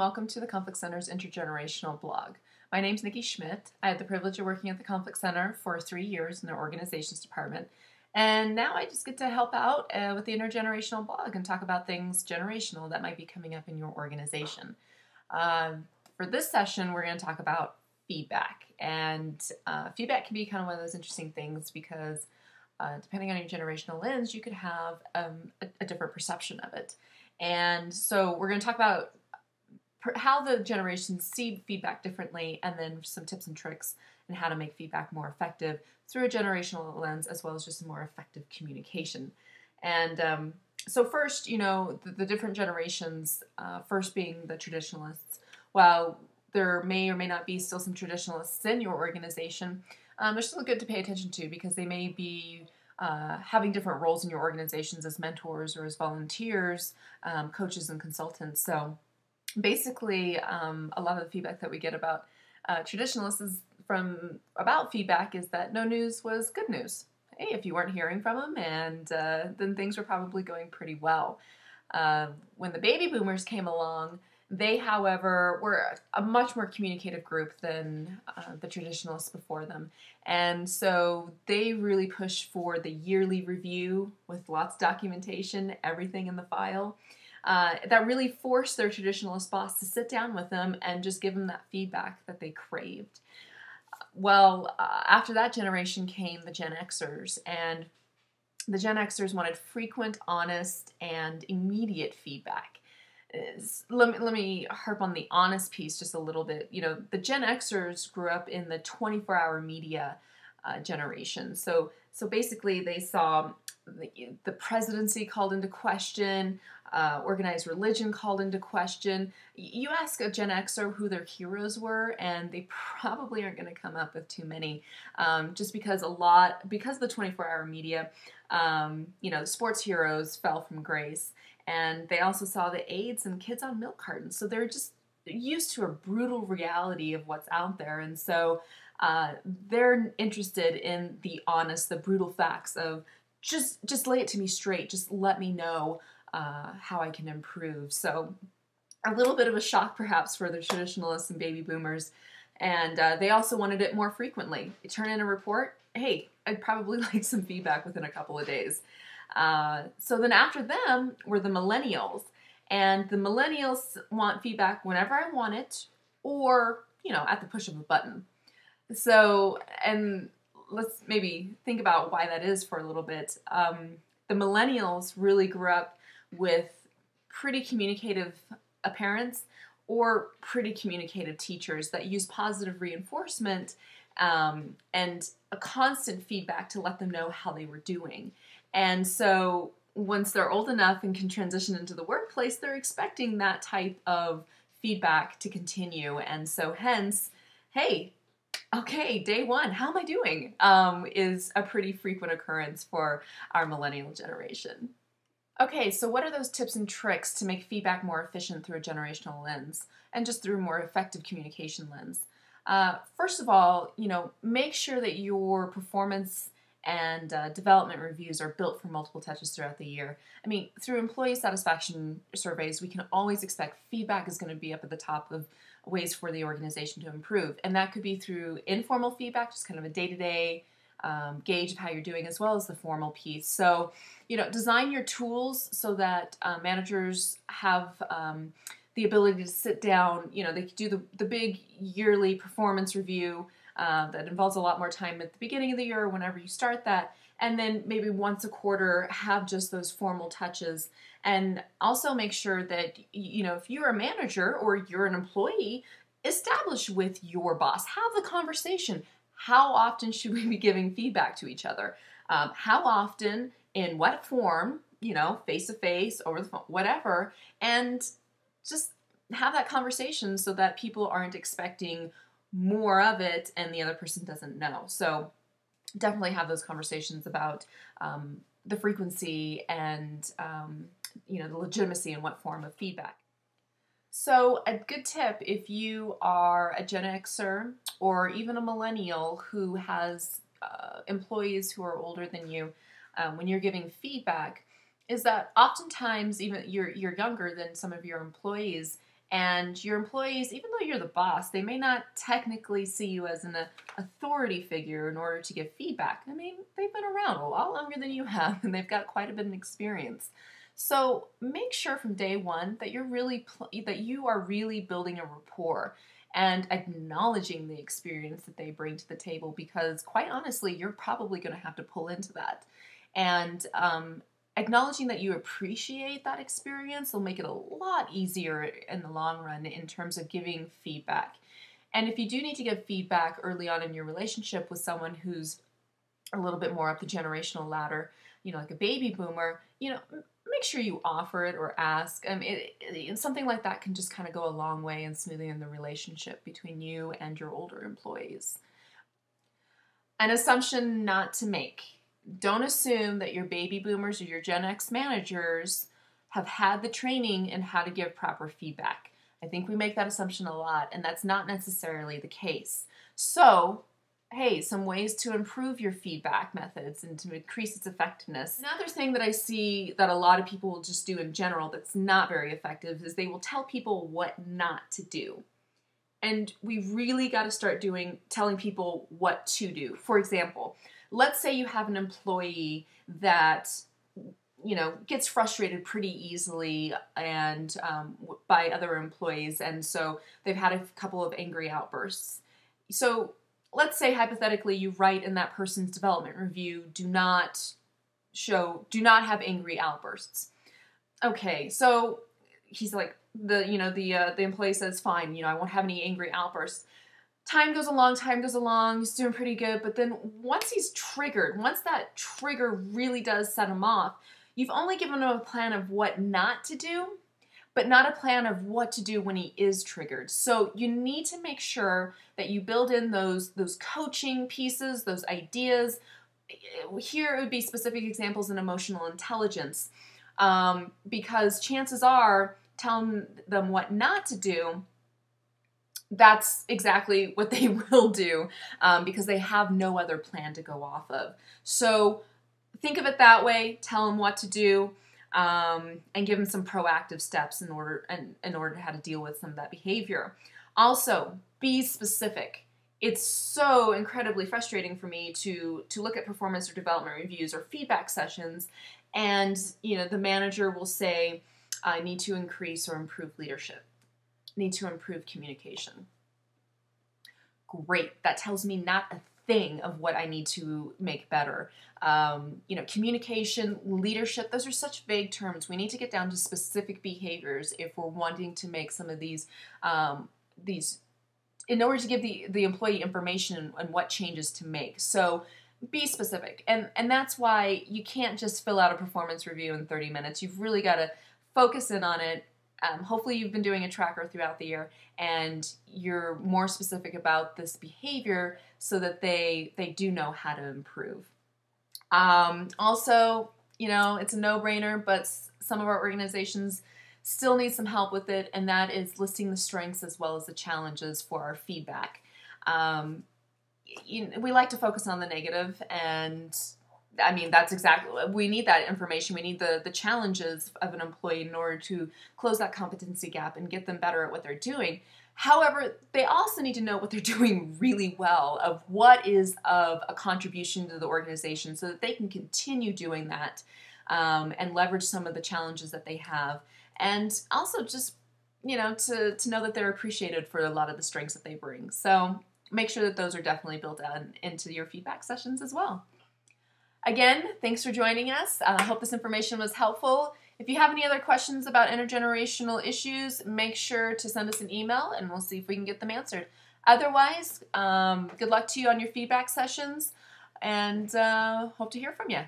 welcome to the Conflict Center's Intergenerational blog. My name's Nikki Schmidt. I had the privilege of working at the Conflict Center for 3 years in their organizations department, and now I just get to help out with the Intergenerational blog and talk about things generational that might be coming up in your organization. For this session, we're going to talk about feedback, and feedback can be kind of one of those interesting things because depending on your generational lens, you could have a different perception of it. And so we're going to talk about how the generations see feedback differently, and then some tips and tricks on how to make feedback more effective through a generational lens, as well as just more effective communication. And so first, the different generations, first being the traditionalists. While there may or may not be still some traditionalists in your organization, they're still good to pay attention to because they may be having different roles in your organizations as mentors or as volunteers, coaches and consultants. So basically, a lot of the feedback that we get about traditionalists about feedback is that no news was good news. Hey, if you weren't hearing from them, and then things were probably going pretty well. When the baby boomers came along, they, however, were a much more communicative group than the traditionalists before them. And so they really pushed for the yearly review with lots of documentation, everything in the file. That really forced their traditionalist boss to sit down with them and just give them that feedback that they craved. Well, after that generation came the Gen Xers, and the Gen Xers wanted frequent, honest, and immediate feedback. Let me harp on the honest piece just a little bit. The Gen Xers grew up in the 24-hour media generation. So basically they saw the presidency called into question, organized religion called into question. You ask a Gen Xer who their heroes were, and they probably aren't going to come up with too many, just because of the 24-hour media, the sports heroes fell from grace, and they also saw the AIDS and kids on milk cartons. So they're just used to a brutal reality of what's out there, and so they're interested in the honest, the brutal facts of just lay it to me straight. Just let me know how I can improve. So a little bit of a shock perhaps for the traditionalists and baby boomers. And they also wanted it more frequently. You turn in a report, hey, I'd probably like some feedback within a couple of days. So then after them were the millennials. And the millennials want feedback whenever I want it, or, at the push of a button. So, and let's maybe think about why that is for a little bit. The millennials really grew up with pretty communicative parents or pretty communicative teachers that use positive reinforcement and a constant feedback to let them know how they were doing. And so once they're old enough and can transition into the workplace, they're expecting that type of feedback to continue. And so hence, hey, okay, day one, how am I doing? Is a pretty frequent occurrence for our millennial generation. Okay, so what are those tips and tricks to make feedback more efficient through a generational lens and just through a more effective communication lens? First of all, make sure that your performance and development reviews are built for multiple touches throughout the year. I mean, through employee satisfaction surveys, we can always expect feedback is going to be up at the top of ways for the organization to improve. And that could be through informal feedback, just kind of a day-to-day gauge of how you're doing, as well as the formal piece. So, design your tools so that managers have the ability to sit down. They could do the big yearly performance review that involves a lot more time at the beginning of the year or whenever you start that. And then maybe once a quarter have just those formal touches. And also make sure that, if you're a manager or you're an employee, establish with your boss. Have the conversation. How often should we be giving feedback to each other? How often, in what form, face-to-face, over the phone, whatever. And just have that conversation so that people aren't expecting more of it and the other person doesn't know. So definitely have those conversations about the frequency and the legitimacy and what form of feedback. So a good tip, if you are a Gen Xer or even a millennial who has employees who are older than you, when you're giving feedback, is that oftentimes even you're younger than some of your employees, And your employees, even though you're the boss, they may not technically see you as an authority figure in order to give feedback. I mean, they've been around a lot longer than you have, and they've got quite a bit of experience. So make sure from day one that that you are really building a rapport and acknowledging the experience that they bring to the table, because quite honestly, you're probably going to have to pull into that. And acknowledging that you appreciate that experience will make it a lot easier in the long run in terms of giving feedback. And if you do need to give feedback early on in your relationship with someone who's a little bit more up the generational ladder, like a baby boomer, make sure you offer it or ask. Something like that can just kind of go a long way in smoothing the relationship between you and your older employees. An assumption not to make. Don't assume that your baby boomers or your Gen X managers have had the training in how to give proper feedback. I think we make that assumption a lot, and that's not necessarily the case. So, hey, some ways to improve your feedback methods and to increase its effectiveness. Another thing that I see that a lot of people will just do in general that's not very effective is they will tell people what not to do. And we really got to start telling people what to do. For example, let's say you have an employee that gets frustrated pretty easily and by other employees, and so they've had a couple of angry outbursts. So let's say hypothetically you write in that person's development review, do not have angry outbursts. Okay, so he's like, the employee says, fine, I won't have any angry outbursts. Time goes along, he's doing pretty good, but then once that trigger really does set him off, you've only given him a plan of what not to do, but not a plan of what to do when he is triggered. So you need to make sure that you build in those coaching pieces, those ideas. Here it would be specific examples in emotional intelligence, because chances are telling them what not to do, that's exactly what they will do, because they have no other plan to go off of. So think of it that way, tell them what to do, and give them some proactive steps in order to how to deal with some of that behavior. Also, be specific. It's so incredibly frustrating for me to look at performance or development reviews or feedback sessions, and the manager will say, I need to increase or improve leadership, need to improve communication. Great, that tells me not a thing of what I need to make better. Communication, leadership, those are such vague terms. We need to get down to specific behaviors if we're wanting to make some of these, in order to give the employee information on what changes to make. So be specific. And that's why you can't just fill out a performance review in 30 minutes. You've really got to focus in on it. Hopefully you've been doing a tracker throughout the year and you're more specific about this behavior so that they do know how to improve. Also, it's a no-brainer, but some of our organizations still need some help with it, and that is listing the strengths as well as the challenges for our feedback. We like to focus on the negative, and that's exactly, we need that information. We need the challenges of an employee in order to close that competency gap and get them better at what they're doing. However, they also need to know what they're doing really well, of what is of a contribution to the organization, so that they can continue doing that, and leverage some of the challenges that they have. And also just, to know that they're appreciated for a lot of the strengths that they bring. So make sure that those are definitely built into your feedback sessions as well. Again, thanks for joining us. I hope this information was helpful. If you have any other questions about intergenerational issues, make sure to send us an email and we'll see if we can get them answered. Otherwise, good luck to you on your feedback sessions, and hope to hear from you.